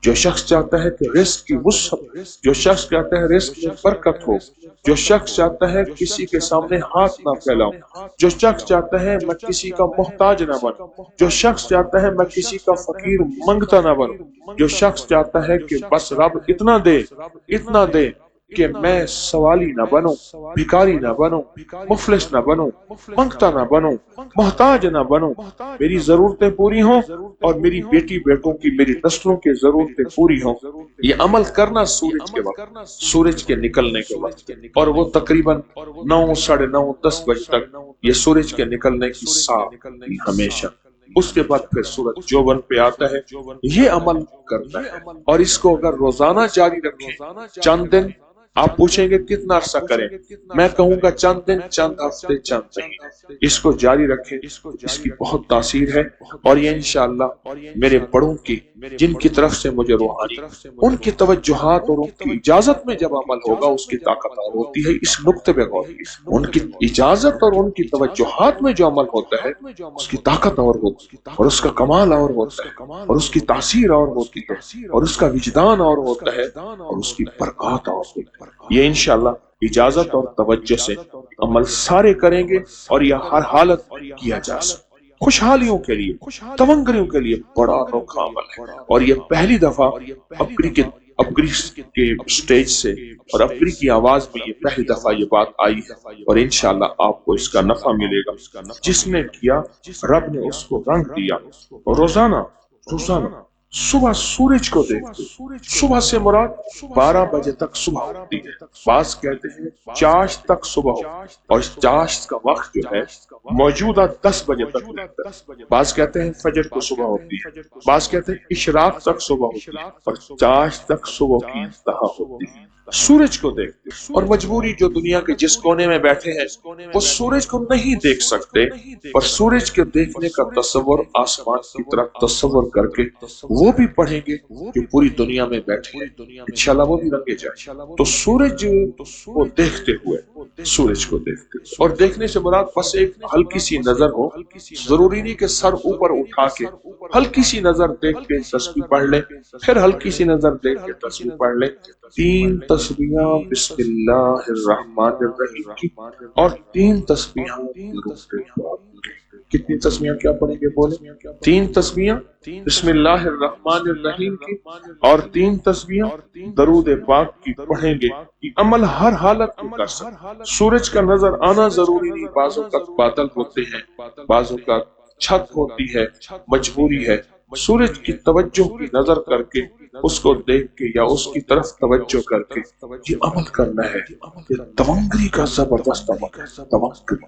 جو شخص چاہتا ہے کہ رزق کی وسعت، جو شخص چاہتا ہے رزق میں برکت ہو، جو شخص چاہتا ہے کسی کے سامنے ہاتھ نہ پھیلاؤں، جو شخص چاہتا ہے میں کسی کا محتاج نہ بنوں، جو شخص چاہتا ہے میں کسی کا فقیر منگتا نہ بنوں، جو شخص چاہتا ہے کہ بس رب اتنا دے کہ میں سوالی نہ بنوں، بھکاری نہ بنوں، مفلس نہ بنوں، منگتا نہ بنوں، محتاج نہ بنوں، میری ضرورتیں پوری ہوں اور میری بیٹی بیٹوں کی، میری نسلوں کی ضرورتیں پوری ہوں۔ یہ عمل کرنا سورج کے وقت، سورج کے نکلنے کے وقت، اور وہ تقریباً 9، 9:30، 10 بجے تک یہ سورج کے نکلنے کی ساتھ ہمیشہ۔ اس کے بعد پھر سورج جوبن پہ آتا ہے، یہ عمل کرتا ہے، اور اس کو اگر روزانہ جاری رکھیں چند دن، آپ پوچھیں گے کتنا عرصہ کریں، میں کہوں گا چند دن، چند ہفتے، چند مہینے، اس کو جاری رکھیں، اس کی بہت تاثیر ہے۔ اور یہ انشاءاللہ میرے بڑوں کی، جن کی طرف سے مجھے روحانی، ان کی توجہات اور ان کی اجازت میں جب عمل ہوگا اس کی طاقت اور ہوتی ہے۔ اس نقطے پہ غور، ان کی اجازت اور ان کی توجہات میں جو عمل ہوتا ہے اس کی طاقت اور ہوتی ہے، اور اس کا کمال اور ہوتا ہے، اور اس کی تاثیر اور ہوتی ہے، اور اس کا وجدان اور ہوتا ہے، اور اس کی برکات اور ہوتی ہے۔ یہ انشاءاللہ اجازت اور توجہ سے عمل سارے کریں گے، اور یہ ہر حالت کیا جا سکتا، خوشحالیوں کے لیے، تمنگریوں کے لیے بڑا انوکھا عمل ہے۔ اور یہ پہلی دفعہ اپری کے سٹیج سے اور اپری کی آواز میں یہ پہلی دفعہ یہ بات آئی ہے، اور انشاءاللہ آپ کو اس کا نفع ملے گا۔ جس نے کیا رب نے اس کو رنگ دیا۔ روزانہ صبح سورج کو دیکھتے، صبح سے مراد 12 بجے تک صبح ہوتی ہے، بعض کہتے ہیں چاشت تک صبح ہوتی ہے، اور چاشت کا وقت جو ہے موجودہ 10 بجے تک رہتا ہے، بعض کہتے ہیں فجر کو صبح ہوتی ہے، بعض کہتے ہیں اشراق تک صبح ہوتی ہے، اور چاشت تک صبح کی انتہا ہوتی ہے۔ سورج کو دیکھتے، اور مجبوری جو دنیا کے جس کونے میں بیٹھے ہیں وہ سورج کو نہیں دیکھ سکتے، اور سورج کے دیکھنے کا تصور آسمان کی طرف تصور کر کے وہ بھی پڑھیں گے کہ پوری دنیا میں بیٹھے ہیں، انشاءاللہ وہ بھی رنگے جائیں۔ تو سورج کو دیکھتے ہوئے، سورج کو دیکھتے ہوئے، اور دیکھنے سے مراد بس ایک ہلکی سی نظر ہو، ضروری نہیں کہ سر اوپر اٹھا کے ہلکی سی نظر دیکھ کے تسبیح پڑھ لیں، پھر ہلکی سی نظر دیکھ کے تسبیح پڑھ لیں۔ 3 تسبیحاں بسم اللہ الرحمن الرحیم کی، اور 3 تسبیحاں درود پاک کی۔ کتنی تسبیحاں کیا پڑھیں گے بولیں؟ 3 تسبیحاں بسم اللہ الرحمن الرحیم کی، اور 3 تسبیحاں درود پاک کی پڑھیں گے۔ عمل ہر حالت میں کر سکتے، سورج کا نظر آنا ضروری نہیں، بعض اوقات بادل ہوتے ہیں، بعض اوقات چھت ہوتی ہے، مجبوری ہے، سورج کی توجہ کی نظر کر کے، اس کو دیکھ کے یا اس کی طرف توجہ کر کے یہ عمل کرنا ہے۔ یہ تمنگری کا زبردست عمل ہے، تمنگری۔